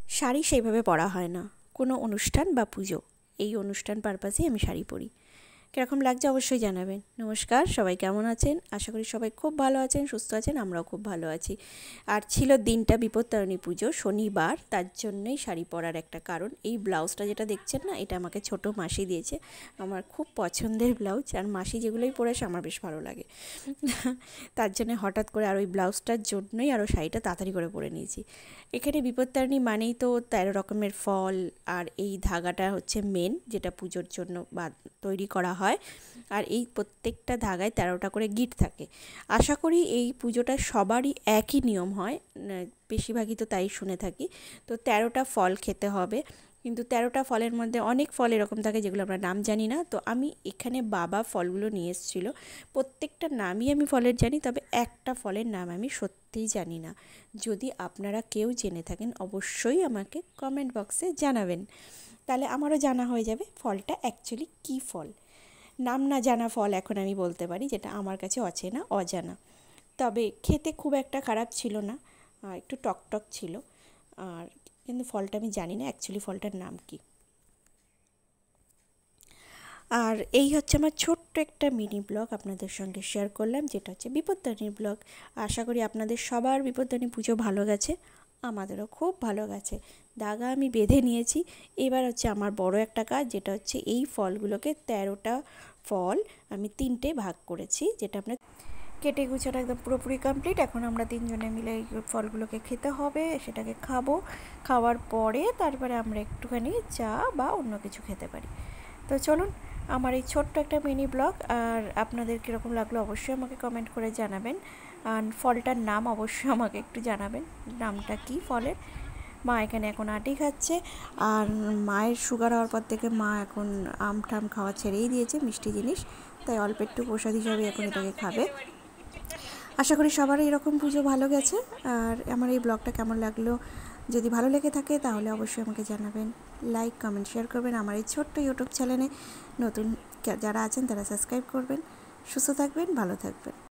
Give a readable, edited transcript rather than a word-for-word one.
শাড়ি সেইভাবে পরা হয় না, কোনো অনুষ্ঠান বা পুজো, এই অনুষ্ঠান পারপাসেই আমি শাড়ি পরি। কীরকম লাগছে অবশ্যই জানাবেন। নমস্কার, সবাই কেমন আছেন? আশা করি সবাই খুব ভালো আছেন, সুস্থ আছেন, আমরাও খুব ভালো আছি। আর ছিল দিনটা বিপত্তারিণী পুজো, শনিবার, তার জন্যই শাড়ি পরার একটা কারণ। এই ব্লাউজটা যেটা দেখছেন না, এটা আমাকে ছোটো মাসি দিয়েছে। আমার খুব পছন্দের ব্লাউজ, আর মাসি যেগুলোই পরেছে আমার বেশ ভালো লাগে। তার জন্য হঠাৎ করে আর ওই ব্লাউজটার জন্যই আরও শাড়িটা তাড়াতাড়ি করে পরে নিয়েছি। এখানে বিপত্তারিণী মানেই তো 13 রকমের ফল, আর এই ধাগাটা হচ্ছে মেন, যেটা পুজোর জন্য বা তৈরি করা হয়। আর এই প্রত্যেকটা ধাগায় 13টা করে গিঁট থাকে। আশা করি এই পুজোটা সবারই একই নিয়ম হয়, বেশিরভাগই তো তাই শুনে থাকি। তো 13টা ফল খেতে হবে, কিন্তু 13টা ফলের মধ্যে অনেক ফল এরকম থাকে যেগুলো আমরা নাম জানি না। তো আমি এখানে বাবা ফলগুলো নিয়ে এসেছিলো, প্রত্যেকটা নামই আমি ফলের জানি, তবে একটা ফলের নাম আমি সত্যিই জানি না। যদি আপনারা কেউ জেনে থাকেন অবশ্যই আমাকে কমেন্ট বক্সে জানাবেন, তাহলে আমারও জানা হয়ে যাবে ফলটা অ্যাকচুয়ালি কী ফল। নাম না জানা ফল এখন আমি বলতে পারি, যেটা আমার কাছে অচেনা, অজানা। তবে খেতে খুব একটা খারাপ ছিল না, একটু টকটক ছিল। আর কিন্তু ফলটা আমি জানি না অ্যাকচুয়ালি ফলটার নাম কী। আর এই হচ্ছে আমার ছোট্ট একটা মিনি ব্লগ আপনাদের সঙ্গে শেয়ার করলাম, যেটা হচ্ছে বিপত্তারিণীর ব্লগ। আশা করি আপনাদের সবার বিপত্তারিণী পুজো ভালো গেছে, আমাদেরও খুব ভালো গেছে। দাগা আমি বেঁধে নিয়েছি। এবার হচ্ছে আমার বড় একটা কাজ, যেটা হচ্ছে এই ফলগুলোকে 13টা ফল আমি 3টে ভাগ করেছি, যেটা আপনার কেটে গুছানো একদম পুরোপুরি কমপ্লিট। এখন আমরা 3জনে মিলে এই ফলগুলোকে খেতে হবে, সেটাকে খাবো। খাওয়ার পরে তারপরে আমরা একটুখানি চা বা অন্য কিছু খেতে পারি। তো চলুন, আমার এই ছোট্ট একটা মিনি ব্লগ, আর আপনাদের কীরকম লাগলো অবশ্যই আমাকে কমেন্ট করে জানাবেন। আর ফলটার নাম অবশ্যই আমাকে একটু জানাবেন, নামটা কী ফলের। মা এখানে এখন আটি খাচ্ছে, আর মায়ের সুগার হওয়ার পর থেকে মা এখন আম টাম খাওয়া ছেড়েই দিয়েছে, মিষ্টি জিনিস, তাই অল্প একটু প্রসাদ হিসাবে এখন এটাকে খাবে। আশা করি সবারই এরকম পুজো ভালো গেছে। আর আমার এই ব্লগটা কেমন লাগলো, যদি ভালো লেগে থাকে তাহলে অবশ্যই আমাকে জানাবেন। লাইক, কমেন্ট, শেয়ার করবেন। আমার এই ছোট্ট ইউটিউব চ্যানেলে নতুন যারা আছেন তারা সাবস্ক্রাইব করবেন। সুস্থ থাকবেন, ভালো থাকবেন।